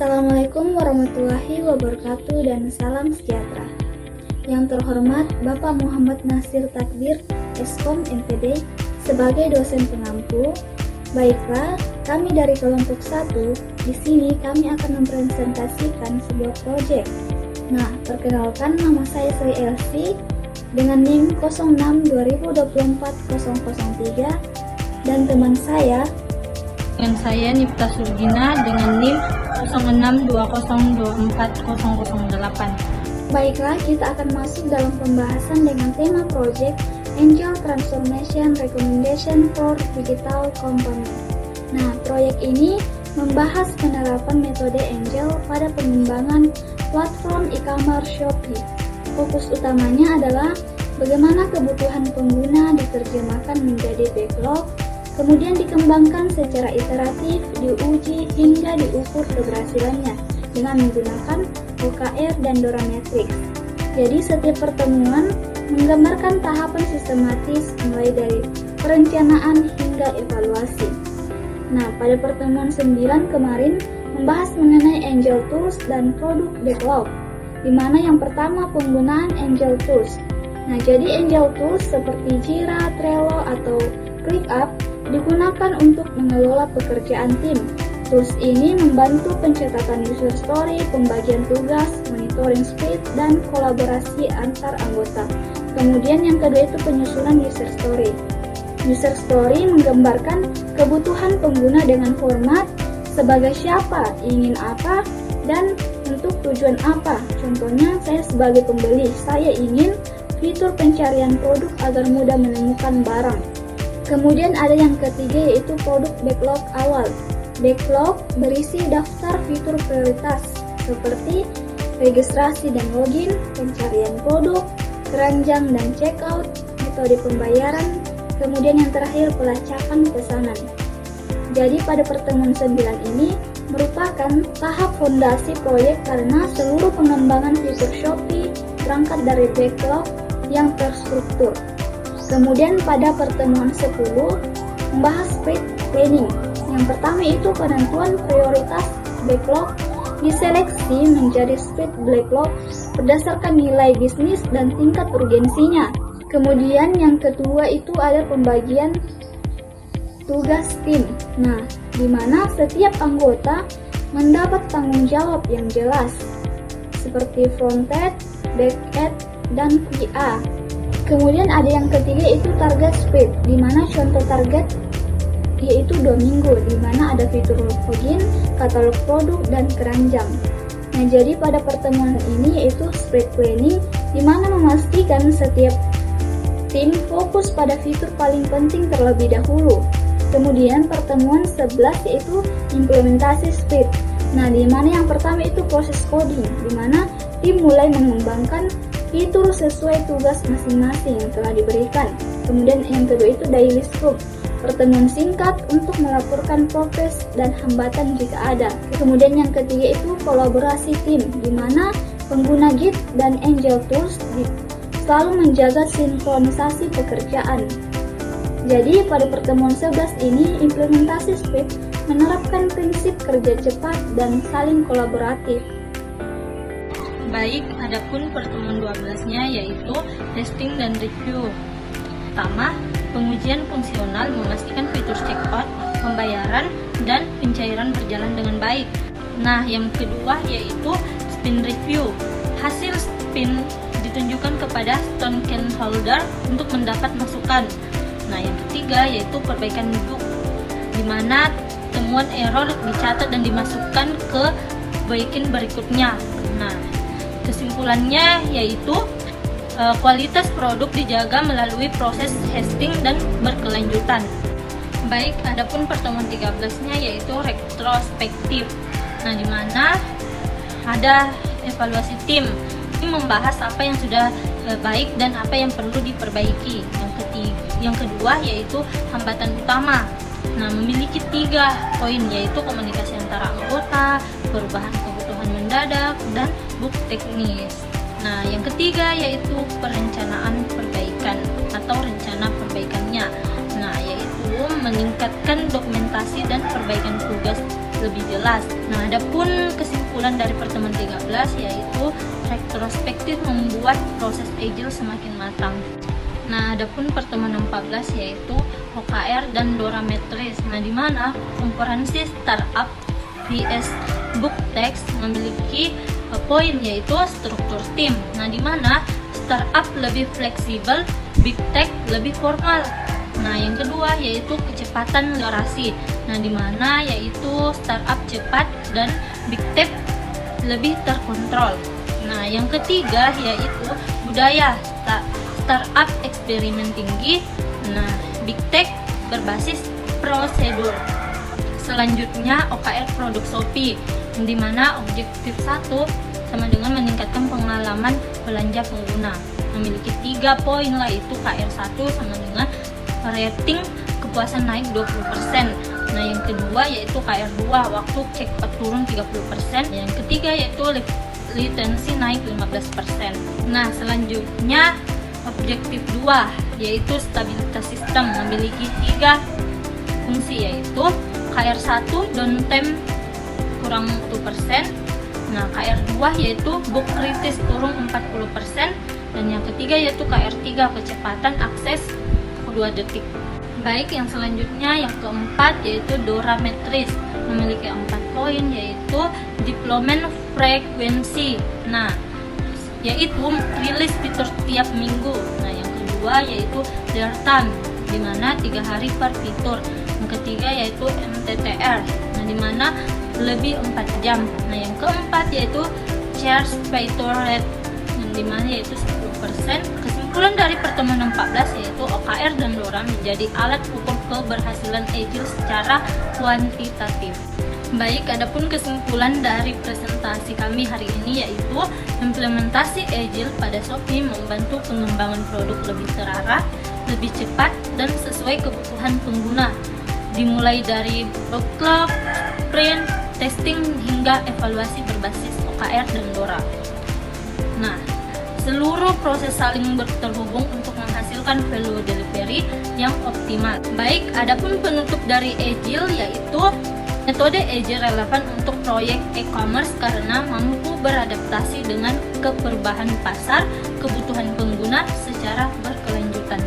Assalamualaikum warahmatullahi wabarakatuh dan salam sejahtera. Yang terhormat Bapak Muhammad Nasir Takdir, Eskom NPD, sebagai dosen pengampu. Baiklah, kami dari kelompok 1, di sini kami akan mempresentasikan sebuah proyek. Nah, perkenalkan, nama saya Sri Elsie dengan NIM 06-2024-003 dan teman saya dengan saya Nipta Surgina dengan NIM 0620240008. Baiklah, kita akan masuk dalam pembahasan dengan tema Project Angel Transformation Recommendation for Digital Component. Nah, proyek ini membahas penerapan metode Angel pada pengembangan platform e-commerce Shopee. Fokus utamanya adalah bagaimana kebutuhan pengguna diterjemahkan menjadi backlog, kemudian dikembangkan secara iteratif, diuji hingga diukur keberhasilannya dengan menggunakan OKR dan DORA Matrix. Jadi setiap pertemuan menggambarkan tahapan sistematis mulai dari perencanaan hingga evaluasi. Nah, pada pertemuan 9 kemarin membahas mengenai Angel Tools dan produk backlog, di mana yang pertama penggunaan Angel Tools. Nah, jadi Angel Tools seperti Jira, Trello, atau ClickUp digunakan untuk mengelola pekerjaan tim. Tools ini membantu pencatatan user story, pembagian tugas, monitoring sprint, dan kolaborasi antar anggota. Kemudian yang kedua itu penyusunan user story. User story menggambarkan kebutuhan pengguna dengan format sebagai siapa, ingin apa, dan untuk tujuan apa. Contohnya, saya sebagai pembeli, saya ingin fitur pencarian produk agar mudah menemukan barang. Kemudian ada yang ketiga yaitu produk backlog awal. Backlog berisi daftar fitur prioritas seperti registrasi dan login, pencarian produk, keranjang dan checkout, metode pembayaran, kemudian yang terakhir pelacakan pesanan. Jadi pada pertemuan 9 ini merupakan tahap fondasi proyek karena seluruh pengembangan fitur Shopee berangkat dari backlog yang terstruktur. Kemudian pada pertemuan 10 membahas sprint planning. Yang pertama itu penentuan prioritas backlog diseleksi menjadi sprint backlog berdasarkan nilai bisnis dan tingkat urgensinya. Kemudian yang kedua itu ada pembagian tugas tim. Nah, di mana setiap anggota mendapat tanggung jawab yang jelas seperti front-end, back-end, dan QA. Kemudian ada yang ketiga itu target sprint, di mana contoh target yaitu 2 minggu, di mana ada fitur login, katalog produk, dan keranjang. Nah, jadi pada pertemuan ini yaitu sprint planning, di mana memastikan setiap tim fokus pada fitur paling penting terlebih dahulu. Kemudian pertemuan 11 yaitu implementasi sprint. Nah, di mana yang pertama itu proses coding, di mana tim mulai mengembangkan fitur sesuai tugas masing-masing yang telah diberikan. Kemudian yang kedua itu daily scrum, pertemuan singkat untuk melaporkan progres dan hambatan jika ada. Kemudian yang ketiga itu kolaborasi tim, di mana pengguna Git dan Angel Tools selalu menjaga sinkronisasi pekerjaan. Jadi pada pertemuan 11 ini implementasi sprint menerapkan prinsip kerja cepat dan saling kolaboratif. Baik, adapun pertemuan 12-nya yaitu testing dan review. Pertama, pengujian fungsional memastikan fitur checkout, pembayaran, dan pencairan berjalan dengan baik. Nah, yang kedua yaitu spin review. Hasil spin ditunjukkan kepada stakeholder untuk mendapat masukan. Nah, yang ketiga yaitu perbaikan bug, di mana temuan error dicatat dan dimasukkan ke bagian berikutnya. Nah, kesimpulannya yaitu kualitas produk dijaga melalui proses testing dan berkelanjutan. Baik, adapun pertemuan 13-nya yaitu retrospektif. Nah, di mana ada evaluasi tim. Ini membahas apa yang sudah baik dan apa yang perlu diperbaiki. Yang kedua yaitu hambatan utama. Nah, memiliki 3 poin yaitu komunikasi antara anggota, perubahan kebutuhan mendadak, dan bug teknis. Nah, yang ketiga yaitu perencanaan perbaikan atau rencana perbaikannya. Nah, yaitu meningkatkan dokumentasi dan perbaikan tugas lebih jelas. Nah, adapun kesimpulan dari pertemuan 13 yaitu retrospektif membuat proses agile semakin matang. Nah, adapun pertemuan 14 yaitu OKR dan DORA Matrix. Nah, di mana kompetensi startup vs book text memiliki poin yaitu struktur tim. Nah, di mana startup lebih fleksibel, big tech lebih formal. Nah, yang kedua yaitu kecepatan literasi. Nah, di mana yaitu startup cepat dan big tech lebih terkontrol. Nah, yang ketiga yaitu budaya. Startup eksperimen tinggi. Nah, big tech berbasis prosedur. Selanjutnya OKR produk Shopee, di mana objektif 1 sama dengan meningkatkan pengalaman belanja pengguna. Memiliki 3 poin lah, itu KR1 sama dengan rating kepuasan naik 20%. Nah, yang kedua yaitu KR2, waktu checkout turun 30%. Yang ketiga yaitu retensi naik 15%. Nah, selanjutnya objektif 2 yaitu stabilitas sistem, memiliki 3 fungsi yaitu KR1 downtime kurang 1%. Nah, KR2 yaitu book kritis turun 40%, dan yang ketiga yaitu KR3 kecepatan akses 2 detik. Baik, yang selanjutnya yang keempat yaitu DORA Matrix, memiliki 4 poin yaitu deployment frekuensi. Nah, yaitu rilis fitur tiap minggu. Nah, yang kedua yaitu dwell time, di mana 3 hari per fitur. Yang ketiga yaitu MTTR, nah di mana lebih 4 jam. Nah, yang keempat yaitu charge failure rate, yang di mana yaitu 10%. Kesimpulan dari pertemuan 14 yaitu OKR dan DORA menjadi alat ukur keberhasilan agile secara kuantitatif. Baik, adapun kesimpulan dari presentasi kami hari ini yaitu implementasi agile pada Shopee membantu pengembangan produk lebih terarah, lebih cepat, dan sesuai kebutuhan pengguna, dimulai dari backlog, sprint, testing, hingga evaluasi berbasis OKR dan DORA. Nah, seluruh proses saling terhubung untuk menghasilkan value delivery yang optimal. Baik, adapun penutup dari agile yaitu metode agile relevan untuk proyek e-commerce karena mampu beradaptasi dengan keperubahan pasar, kebutuhan pengguna secara berkelanjutan.